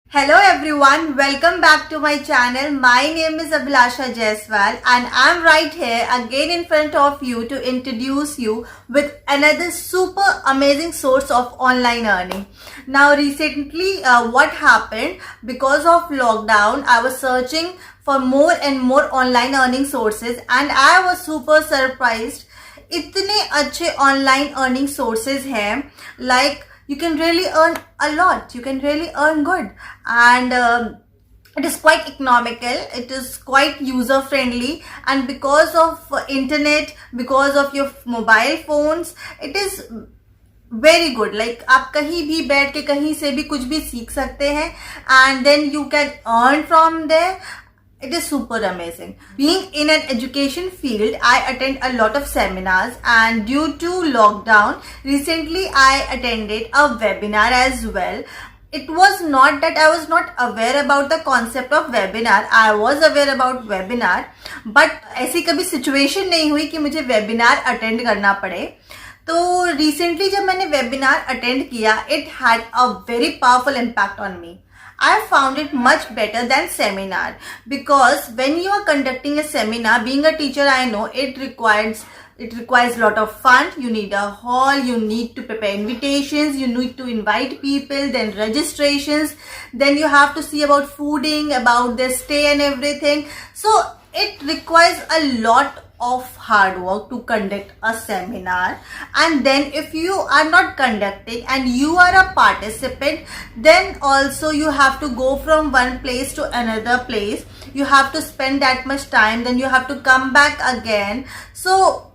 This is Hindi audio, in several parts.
Hello everyone, welcome back to my channel. My name is Abhilasha Jaiswal and I'm right here again in front of you to introduce you with another super amazing source of online earning. Now recently what happened, because of lockdown I was searching for more and more online earning sources and I was super surprised. इतने अच्छे online earning sources हैं, like you can really earn a lot, you can really earn good, and it is quite economical, it is quite user friendly, and because of internet, because of your mobile phones, it is very good. Like आप कहीं भी बैठ के कहीं से भी कुछ भी सीख सकते हैं and then you can earn from there. It is super amazing. Being in an education field, I attend a lot of seminars, and due to lockdown, recently I attended a webinar as well. It was not that I was not aware about the concept of webinar. I was aware about webinar, but ऐसी कभी situation नहीं हुई कि मुझे webinar attend करना पड़े. तो recently जब मैंने webinar attend किया, it had a very powerful impact on me. I found it much better than seminar, because when you are conducting a seminar, being a teacher, I know it requires a lot of fund. You need a hall, you need to prepare invitations, you need to invite people, then registrations, then you have to see about fooding, about their stay and everything. So it requires a lot of hard work to conduct a seminar, and then if you are not conducting and you are a participant, then also you have to go from one place to another place, you have to spend that much time, then you have to come back again. So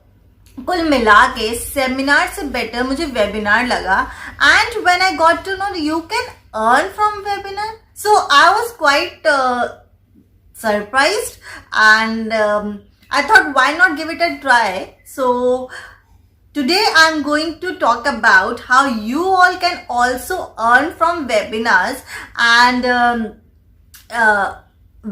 कुल मिला के सेमिनार से बेटर मुझे वेबिनार लगा, and when I got to know you can earn from webinar, so I was quite surprised, and I thought, why not give it a try? So today I'm going to talk about how you all can also earn from webinars, and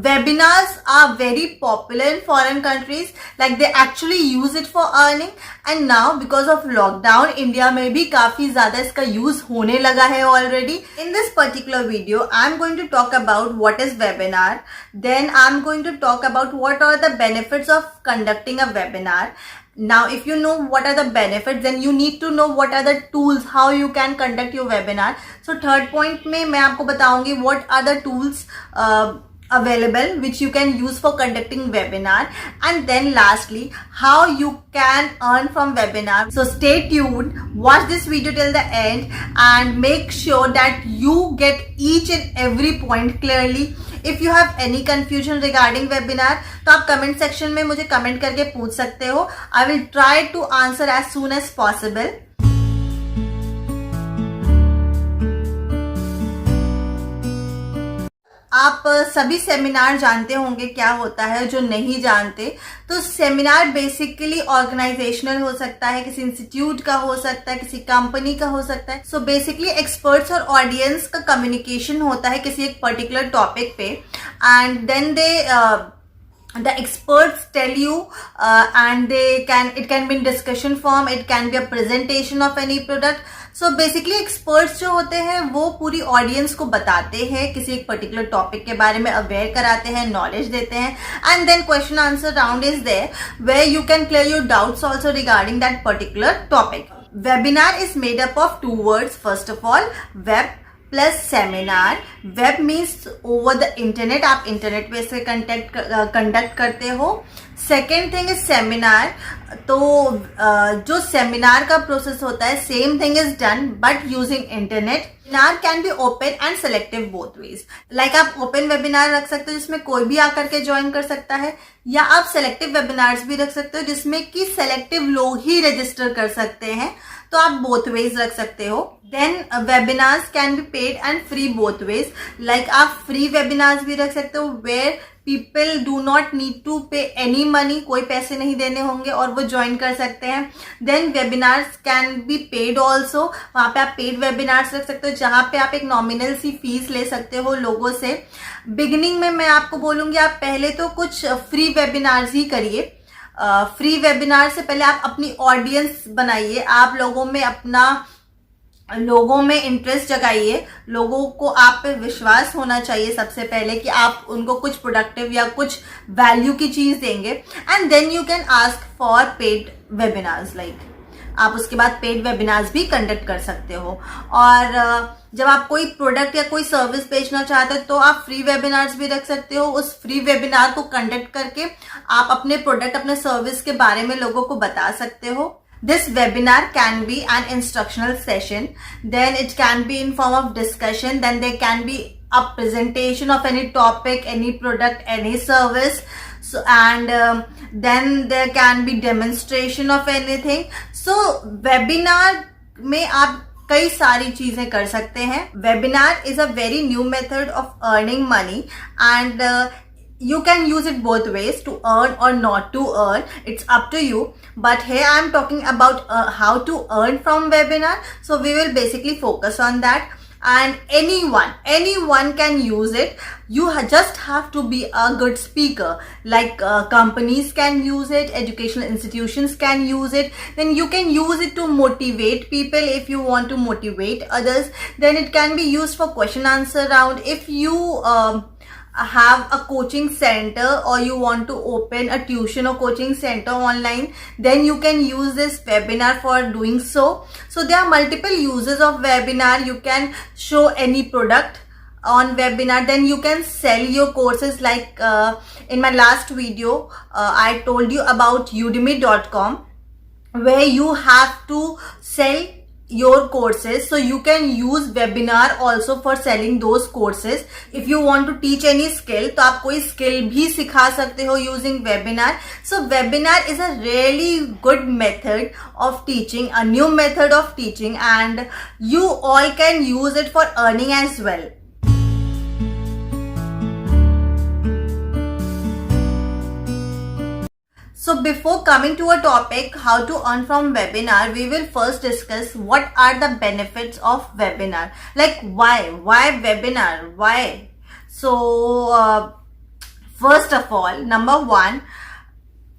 webinars are very popular in foreign countries. Like they actually use it for earning, and now because of lockdown India में भी काफी ज़्यादा इसका use होने लगा है already. In this particular video I'm going to talk about what is webinar, then I'm going to talk about what are the benefits of conducting a webinar. Now if you know what are the benefits, then you need to know what are the tools, how you can conduct your webinar. So third point में मैं आपको बताऊंगी what are the tools available which you can use for conducting webinar, and then lastly how you can earn from webinar. So stay tuned, watch this video till the end and make sure that you get each and every point clearly. If you have any confusion regarding webinar, तो आप comment section में मुझे comment करके पूछ सकते हो. I will try to answer as soon as possible. आप सभी सेमिनार जानते होंगे क्या होता है, जो नहीं जानते तो सेमिनार बेसिकली ऑर्गेनाइजेशनल हो सकता है, किसी इंस्टीट्यूट का हो सकता है, किसी कंपनी का हो सकता है. सो बेसिकली एक्सपर्ट्स और ऑडियंस का कम्युनिकेशन होता है किसी एक पर्टिकुलर टॉपिक पे, and then the experts tell you and it can be in discussion form, it can be a presentation of any product. So basically experts जो होते हैं वो पूरी audience को बताते हैं किसी एक particular topic के बारे में, aware कराते हैं, knowledge देते हैं, and then question answer round is there where you can clear your doubts also regarding that particular topic. Webinar is made up of two words. First of all, web plus seminar. Web means over the internet, आप इंटरनेट पे से कंडक्ट करते हो. Second thing is seminar. तो जो सेमिनार का प्रोसेस होता है same thing is done but using internet. Webinar can be open and selective both ways. Like आप ओपन वेबिनार रख सकते हो जिसमें कोई भी आकर के ज्वाइन कर सकता है, या आप सेलेक्टिव वेबिनार्स भी रख सकते हो जिसमें कि सेलेक्टिव लोग ही रजिस्टर कर सकते हैं. तो आप बोथ वेज रख सकते हो. Then webinars can be paid and free both ways. Like आप फ्री वेबिनार्स भी रख सकते हो where people do not need to pay any money, कोई पैसे नहीं देने होंगे और वो ज्वाइन कर सकते हैं. Then webinars can be paid also. वहां पे आप पेड वेबिनार्स रख सकते हो जहां पे आप एक नॉमिनल सी फीस ले सकते हो लोगों से. बिगिनिंग में मैं आपको बोलूंगी आप पहले तो कुछ फ्री वेबिनार्स ही करिए. फ्री वेबिनार से पहले आप अपनी ऑडियंस बनाइए, आप लोगों में अपना लोगों में इंटरेस्ट जगाइए, लोगों को आप पे विश्वास होना चाहिए सबसे पहले कि आप उनको कुछ प्रोडक्टिव या कुछ वैल्यू की चीज देंगे, and then you can ask for paid webinars. Like आप उसके बाद पेड वेबिनार्स भी कंडक्ट कर सकते हो। और जब आप कोई प्रोडक्ट या कोई सर्विस बेचना चाहते हो तो आप फ्री वेबिनार्स भी रख सकते हो। उस फ्री वेबिनार को कंडक्ट करके आप अपने प्रोडक्ट, अपने सर्विस के बारे में लोगों को बता सकते हो। This webinar can be an instructional session, then it can be in form of discussion, then there can be a presentation of any topic, any product, any service, so and then there can be demonstration of anything. So webinar में आप कई सारी चीजें कर सकते हैं। Webinar is a very new method of earning money, and you can use it both ways, to earn or not to earn. It's up to you. But here I am talking about how to earn from webinar. So we will basically focus on that. And anyone can use it. You just have to be a good speaker. Like companies can use it, educational institutions can use it. Then you can use it to motivate people if you want to motivate others. Then it can be used for question answer round. If you have a coaching center or you want to open a tuition or coaching center online, then you can use this webinar for doing so. So there are multiple uses of webinar. You can show any product on webinar, then you can sell your courses. Like in my last video I told you about udemy.com, where you have to sell your courses, so you can use webinar also for selling those courses. If you want to teach any skill, तो आप कोई skill भी सिखा सकते हो using webinar. So webinar is a really good method of teaching, a new method of teaching, and you all can use it for earning as well. So before coming to a topic how to earn from webinar, we will first discuss what are the benefits of webinar. Like why webinar, why? So first of all, number one,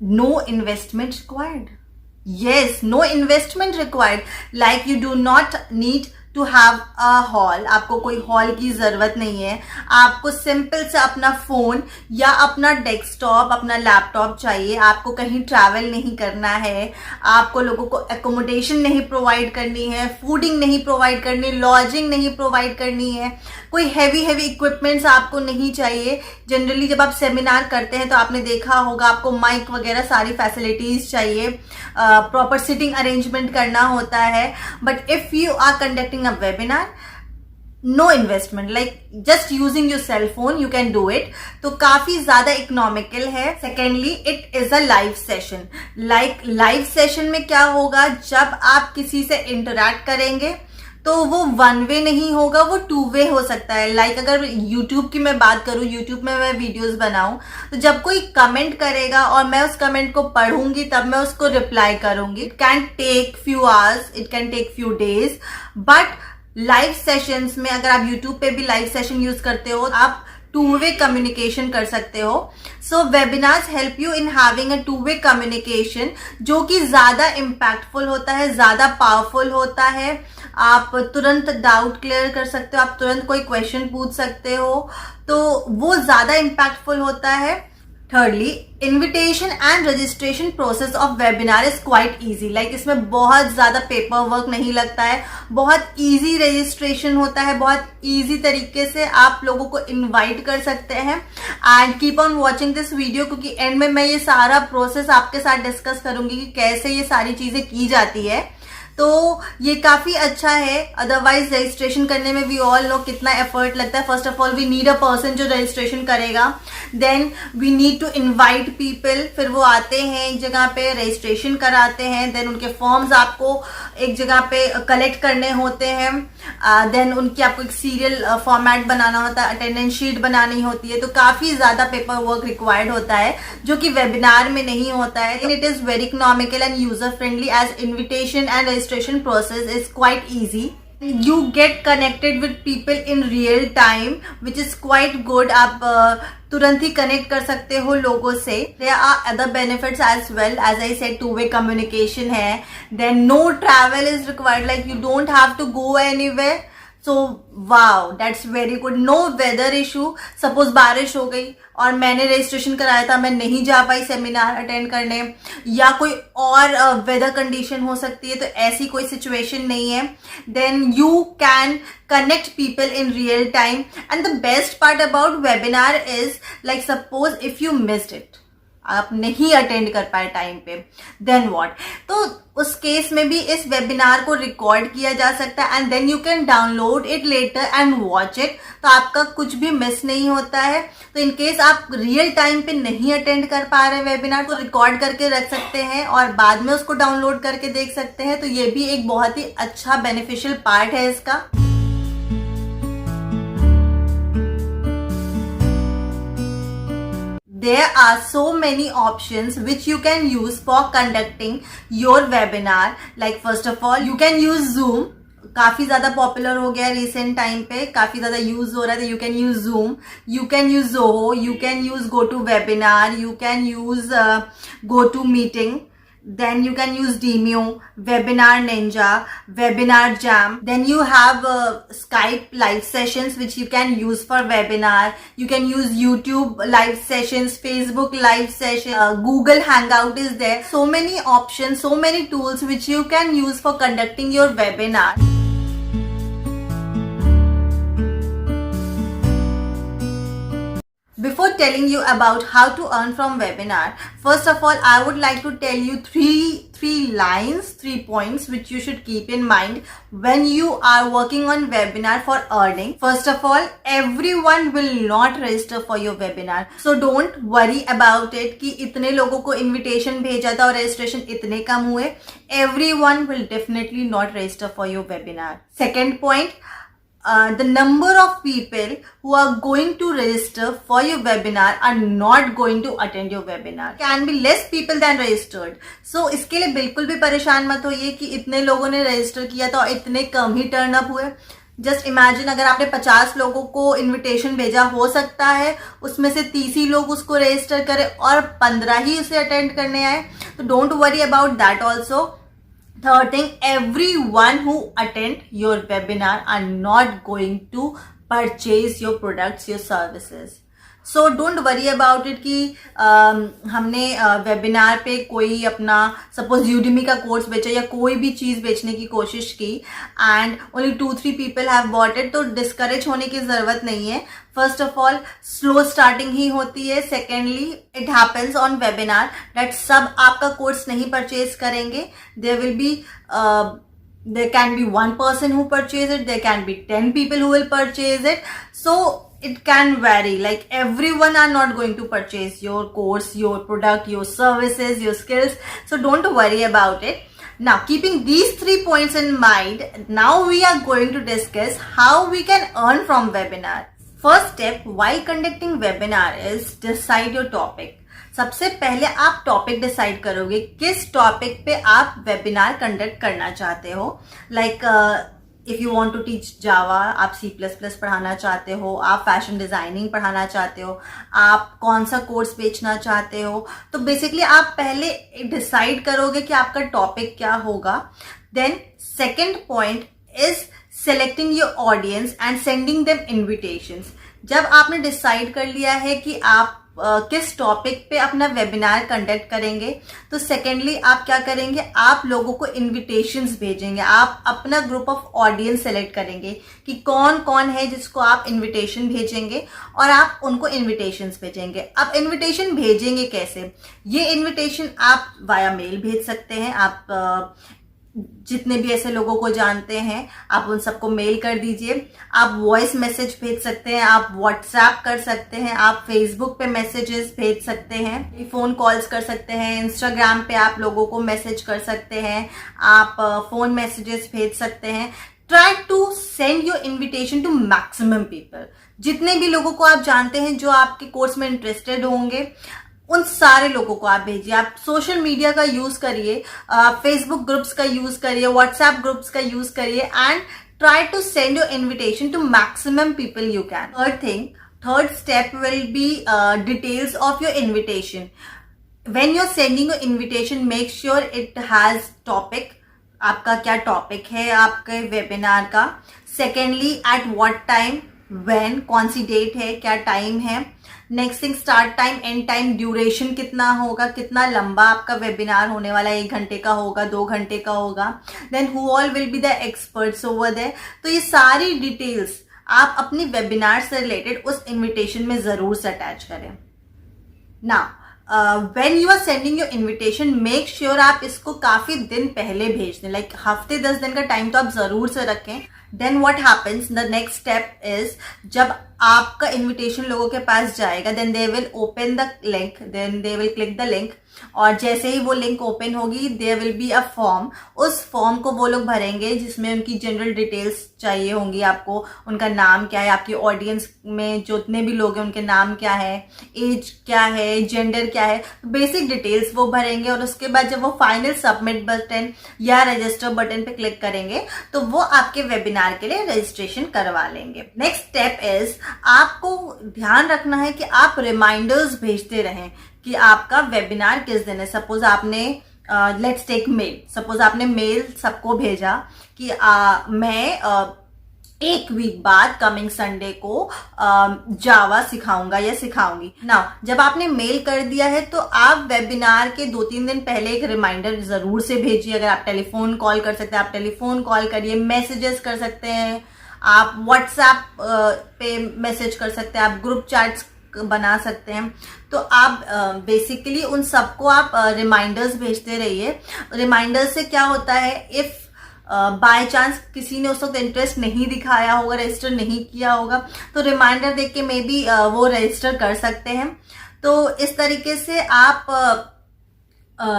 no investment required. Yes, no investment required. Like you do not need to have a hall, आपको कोई हॉल की जरूरत नहीं है। आपको सिंपल से अपना फोन या अपना डेस्कटॉप, अपना लैपटॉप चाहिए। आपको कहीं ट्रैवल नहीं करना है, आपको लोगों को एकोमोडेशन नहीं प्रोवाइड करनी है, फूडिंग नहीं प्रोवाइड करनी, लॉजिंग नहीं प्रोवाइड करनी है, कोई हैवी इक्विपमेंट्स आपको नहीं चाहिए। जनरली जब आप सेमिनार करते हैं तो आपने देखा होगा आपको माइक वगैरह सारी फैसिलिटीज चाहिए, प्रॉपर सिटिंग अरेंजमेंट करना होता है। But if you are conducting a webinar, no investment, like just using your cell phone you can do it, तो काफी ज्यादा इकोनॉमिकल है। Secondly it is a live session. Like live session में क्या होगा, जब आप किसी से इंटरैक्ट करेंगे तो वो वन वे नहीं होगा, वो टू वे हो सकता है। लाइक अगर यूट्यूब की मैं बात करूं, यूट्यूब में मैं वीडियोस बनाऊं तो जब कोई कमेंट करेगा और मैं उस कमेंट को पढ़ूंगी तब मैं उसको रिप्लाई करूंगी। It can take few hours, it can take few days, but live sessions में अगर आप यूट्यूब पे भी लाइव सेशन यूज करते हो आप टू वे कम्युनिकेशन कर सकते हो। So webinars help you in having a two way communication, जो कि ज्यादा इम्पैक्टफुल होता है, ज्यादा पावरफुल होता है। आप तुरंत डाउट क्लियर कर सकते हो, आप तुरंत कोई क्वेश्चन पूछ सकते हो, तो वो ज्यादा इम्पैक्टफुल होता है। Thirdly, invitation and registration process of webinar is quite easy. Like इसमें बहुत ज्यादा पेपर वर्क नहीं लगता है, बहुत इजी रजिस्ट्रेशन होता है, बहुत इजी तरीके से आप लोगों को इनवाइट कर सकते हैं। And keep on watching this video, क्योंकि एंड में मैं ये सारा प्रोसेस आपके साथ डिस्कस करूंगी कि कैसे ये सारी चीजें की जाती है। तो ये काफी अच्छा है। अदरवाइज रजिस्ट्रेशन करने में वी ऑल नो कितना एफर्ट लगता है। First of all we need a person जो रजिस्ट्रेशन करेगा, then we need to invite people, फिर वो आते हैं एक जगह पे रजिस्ट्रेशन कराते हैं, देन उनके फॉर्म्स आपको एक जगह पे कलेक्ट करने होते हैं, देन उनकी आपको एक सीरियल फॉर्मेट बनाना होता है, अटेंडेंस शीट बनानी होती है, तो काफी ज्यादा पेपर वर्क रिक्वायर्ड होता है जो कि वेबिनार में नहीं होता है। It is very economical and user friendly as invitation and registration process is quite easy. You get connected with people in real time, which is quite good. आप तुरंत ही कनेक्ट कर सकते हो लोगों से. There are other benefits as well. As I said, two-way communication है. Then no travel is required. Like you don't have to go anywhere. So wow, that's very good. No weather issue. Suppose बारिश हो गई और मैंने रजिस्ट्रेशन कराया था, मैं नहीं जा पाई सेमिनार अटेंड करने, या कोई और वेदर कंडीशन हो सकती है, तो ऐसी कोई सिचुएशन नहीं है. Then you can connect people in real time. And the best part about webinar is, like suppose if you missed it, आप नहीं अटेंड कर पाए टाइम पे, देन व्हाट. तो उस केस में भी इस वेबिनार को रिकॉर्ड किया जा सकता है and then you can download it later and watch it. तो आपका कुछ भी मिस नहीं होता है. तो इन केस आप रियल टाइम पे नहीं अटेंड कर पा रहे वेबिनार, तो रिकॉर्ड करके रख सकते हैं और बाद में उसको डाउनलोड करके देख सकते हैं. तो ये भी एक बहुत ही अच्छा बेनिफिशियल पार्ट है इसका. There are so many options which you can use for conducting your webinar. Like first of all, you can use Zoom. काफी ज्यादा पॉपुलर हो गया रिसेंट टाइम पे, काफी ज्यादा यूज हो रहा है. You can use Zoom, you can use Zoho, you can use GoToWebinar, you can use GoToMeeting. Then you can use Demio, Webinar Ninja, Webinar Jam. Then you have Skype live sessions which you can use for webinar. You can use YouTube live sessions, Facebook live sessions, Google Hangout is there. So many options, so many tools which you can use for conducting your webinar. Before telling you about how to earn from webinar, first of all, I would like to tell you three points which you should keep in mind when you are working on webinar for earning. First of all, everyone will not register for your webinar. So don't worry about it कि इतने लोगों को invitation भेजा था और registration इतने कम हुए. Everyone will definitely not register for your webinar. Second point, the number of people who are going to register for your webinar are not going to attend your webinar. Can be less people than registered. So इसके लिए बिल्कुल भी परेशान मत होइए कि इतने लोगों ने रजिस्टर किया था और इतने कम ही टर्न अप हुए. जस्ट इमेजिन अगर आपने 50 लोगों को इनविटेशन भेजा, हो सकता है उसमें से 30 ही लोग उसको रजिस्टर करें और 15 ही उसे अटेंड करने आए. तो don't worry about that also. Third thing, everyone who attend your webinar are not going to purchase your products, your services. So don't worry about it कि हमने वेबिनार पे कोई अपना सपोज यूडेमी का कोर्स बेचा या कोई भी चीज़ बेचने की कोशिश की and only 2-3 people have bought it. तो डिस्करेज होने की ज़रूरत नहीं है. First of all slow starting ही होती है. Secondly it happens on webinar that सब आपका कोर्स नहीं परचेज करेंगे. There will be there can be one person who purchase it, there can be 10 people who will purchase it. So it can vary. Like everyone are not going to purchase your course, your product, your services, your skills. So don't worry about it. Now keeping these 3 points in mind, now we are going to discuss how we can earn from webinar. First step while conducting webinar is decide your topic. सबसे पहले आप टॉपिक डिसाइड करोगे किस टॉपिक पे आप वेबिनार कंडक्ट करना चाहते हो. Like if you want to teach Java, आप C++ पढ़ाना चाहते हो, आप फैशन डिजाइनिंग पढ़ाना चाहते हो, आप कौन सा कोर्स बेचना चाहते हो. तो बेसिकली आप पहले डिसाइड करोगे कि आपका टॉपिक क्या होगा. Then second point is selecting your audience and sending them invitations. जब आपने डिसाइड कर लिया है कि आप किस टॉपिक पे अपना वेबिनार कंडक्ट करेंगे, तो सेकेंडली आप क्या करेंगे, आप लोगों को इनविटेशंस भेजेंगे. आप अपना ग्रुप ऑफ ऑडियंस सेलेक्ट करेंगे कि कौन कौन है जिसको आप इनविटेशन भेजेंगे और आप उनको इनविटेशंस भेजेंगे. अब इनविटेशन भेजेंगे कैसे? ये इनविटेशन आप वाया मेल भेज सकते हैं. आप जितने भी ऐसे लोगों को जानते हैं आप उन सबको मेल कर दीजिए. आप वॉइस मैसेज भेज सकते हैं, आप व्हाट्सएप कर सकते हैं, आप फेसबुक पे मैसेजेस भेज सकते हैं, फोन कॉल्स कर सकते हैं, इंस्टाग्राम पे आप लोगों को मैसेज कर सकते हैं, आप फोन मैसेजेस भेज सकते हैं. Try to send your invitation to maximum people. जितने भी लोगों को आप जानते हैं जो आपके कोर्स में इंटरेस्टेड होंगे, उन सारे लोगों को आप भेजिए. आप सोशल मीडिया का यूज करिए, फेसबुक ग्रुप्स का यूज करिए, व्हाट्सएप ग्रुप्स का यूज करिए and try to send your invitation to maximum people you can. Third step will be details of your invitation. When you're sending your invitation, make sure it has topic. आपका क्या टॉपिक है आपके वेबिनार का. Secondly, at what time, when, कौन सी डेट है, क्या टाइम है. Next thing, start time, and time, duration कितना होगा, कितना लंबा आपका वेबिनार होने वाला है, 1 घंटे का होगा, 2 घंटे का होगा. Then who all will be the experts over there. तो ये सारी डिटेल्स आप अपनी वेबिनार से रिलेटेड उस इन्विटेशन में जरूर से अटैच करें. Now when you are sending your invitation, make sure आप इसको काफी दिन पहले भेज दें. लाइक हफ्ते 10 दिन का टाइम तो आप जरूर से रखें. Then what happens, the next step is, जब आपका इन्विटेशन लोगों के पास जाएगा, then they will open the link, then they will click the link, और जैसे ही वो लिंक ओपन होगी, there will be a form. उस फॉर्म को वो लोग भरेंगे जिसमें उनकी जनरल डिटेल्स चाहिए होंगी आपको. उनका नाम क्या है, आपकी ऑडियंस में जितने भी लोग हैं उनके नाम क्या है, एज क्या है, जेंडर क्या है, बेसिक डिटेल्स वो भरेंगे. और उसके बाद जब वो फाइनल सबमिट बटन या रजिस्टर बटन पे क्लिक करेंगे तो वो आपके वेबिनार के लिए रजिस्ट्रेशन करवा लेंगे. नेक्स्ट स्टेप इज, आपको ध्यान रखना है कि आप रिमाइंडर्स भेजते रहें कि आपका वेबिनार किस दिन है. सपोज आपने लेट्स टेक मेल, सपोज आपने मेल सबको भेजा कि मैं 1 वीक बाद कमिंग संडे को जावा सिखाऊंगा या सिखाऊंगी. नाउ जब आपने मेल कर दिया है तो आप वेबिनार के 2-3 दिन पहले एक रिमाइंडर जरूर से भेजिए. अगर आप टेलीफोन कॉल कर सकते हैं आप टेलीफोन कॉल करिए, मैसेजेस कर सकते हैं, आप व्हाट्सएप पे मैसेज कर सकते हैं, आप ग्रुप चैट्स बना सकते हैं. तो आप बेसिकली उन सबको आप रिमाइंडर्स भेजते रहिए. रिमाइंडर्स से क्या होता है, इफ बाय चांस किसी ने उस वक्त इंटरेस्ट नहीं दिखाया होगा, रजिस्टर नहीं किया होगा, तो रिमाइंडर देख के मे बी वो रजिस्टर कर सकते हैं. तो इस तरीके से आप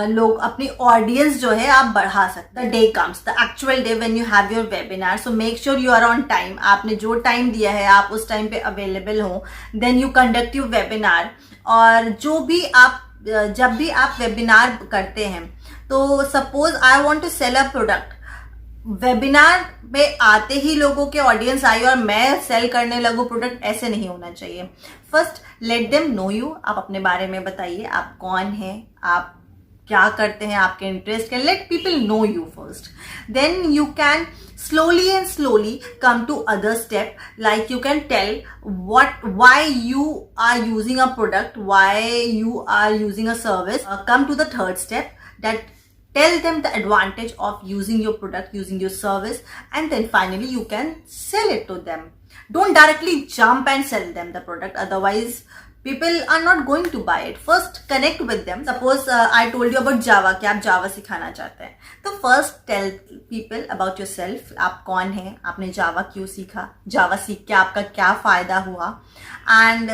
लोग अपनी ऑडियंस जो है आप बढ़ा सकते हैं. The day comes, the actual day when you have your webinar, so make sure you are on time. आपने जो टाइम दिया है आप उस टाइम पे अवेलेबल हो. Then you conduct your webinar. और जो भी आप जब भी आप वेबिनार करते हैं, तो suppose I want to sell a product, webinar में आते ही लोगों के ऑडियंस आई और मैं सेल करने लगूं प्रोडक्ट, ऐसे नहीं होना चाहिए. First let them know you. आप अपने बारे में बताइए, आप कौन हैं, आप क्या करते हैं, आपके इंटरेस्ट क्या. Let people know you first. Then you can slowly come to other step, like you can tell why you are using a product, why you are using a service. Come to the third step, that tell them the advantage of using your product, using your service, and then finally you can sell it to them. Don't directly jump and sell them the product, otherwise people are not going to buy it. First connect with them. Suppose I told you about Java कि आप Java सिखाना चाहते हैं, तो first tell people about yourself. आप कौन हैं, आपने Java क्यों सीखा, Java सीख के आपका क्या फायदा हुआ, and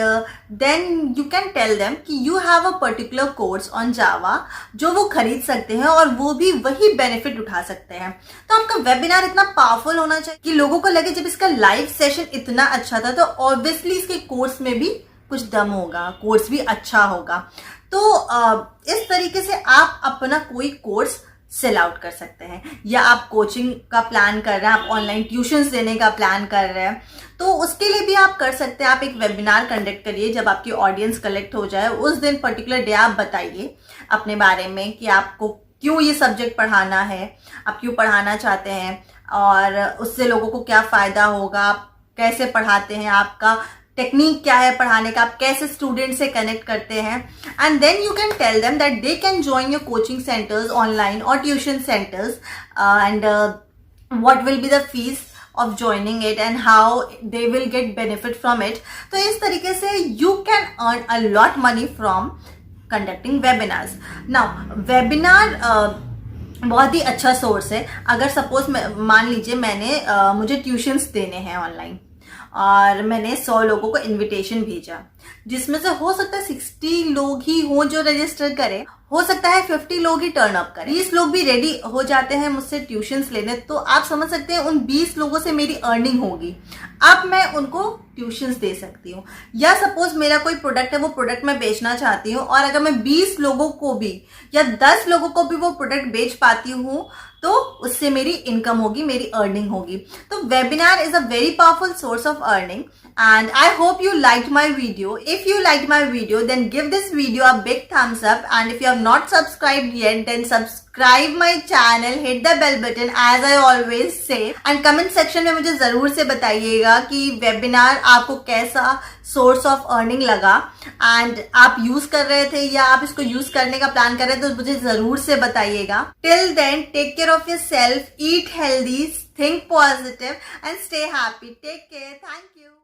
then you can tell them कि you have a particular course on Java जो वो खरीद सकते हैं और वो भी वही बेनिफिट उठा सकते हैं. तो आपका वेबिनार इतना पावरफुल होना चाहिए कि लोगों को लगे जब इसका लाइव सेशन इतना अच्छा था तो ऑब्वियसली इसके कोर्स में भी कुछ दम होगा, कोर्स भी अच्छा होगा. तो इस तरीके से आप अपना कोई कोर्स सेल आउट कर सकते हैं. या आप कोचिंग का प्लान कर रहे हैं, आप ऑनलाइन ट्यूशंस देने का प्लान कर रहे हैं, तो उसके लिए भी आप कर सकते हैं. आप एक वेबिनार कंडक्ट करिए, जब आपकी ऑडियंस कलेक्ट हो जाए उस दिन पर्टिकुलर डे आप बताइए अपने बारे में कि आपको क्यों ये सब्जेक्ट पढ़ाना है, आप क्यों पढ़ाना चाहते हैं और उससे लोगों को क्या फायदा होगा, आप कैसे पढ़ाते हैं, आपका टेक्निक क्या है पढ़ाने का, आप कैसे स्टूडेंट से कनेक्ट करते हैं. And then you can tell them that they can join your coaching centres online और tuition centres, and what will be the fees of joining it and how they will get benefit from it. तो इस तरीके से you can earn a lot money from conducting webinars. Now webinar बहुत ही अच्छा सोर्स है. अगर सपोज मान लीजिए मैंने मुझे ट्यूशंस देने हैं ऑनलाइन और मैंने 100 लोगों को इनविटेशन भेजा, जिसमें से हो सकता है 60 लोग ही हों जो रजिस्टर करें, हो सकता है 50 लोग ही टर्न अप करें, 20 लोग भी रेडी हो जाते हैं मुझसे ट्यूशंस लेने. तो आप समझ सकते हैं उन 20 लोगों से मेरी अर्निंग होगी. अब मैं उनको ट्यूशंस दे सकती हूँ. या सपोज मेरा कोई प्रोडक्ट है, वो प्रोडक्ट मैं बेचना चाहती हूँ और अगर मैं 20 लोगों को भी या 10 लोगों को भी वो प्रोडक्ट बेच पाती हूँ तो उससे मेरी इनकम होगी, मेरी अर्निंग होगी। तो webinar is a very powerful source of earning and I hope you liked my video. If you liked my video, then give this video a big thumbs up, and if you have not subscribed yet, then subscribe my channel, hit the bell button as I always say, and comment section में मुझे जरूर से बताइएगा कि वेबिनार आपको कैसा सोर्स ऑफ अर्निंग लगा एंड आप यूज कर रहे थे या आप इसको यूज करने का प्लान कर रहे थे, तो मुझे जरूर से बताइएगा। Till then, take care of yourself, eat healthy, think positive and stay happy. Take care. Thank you.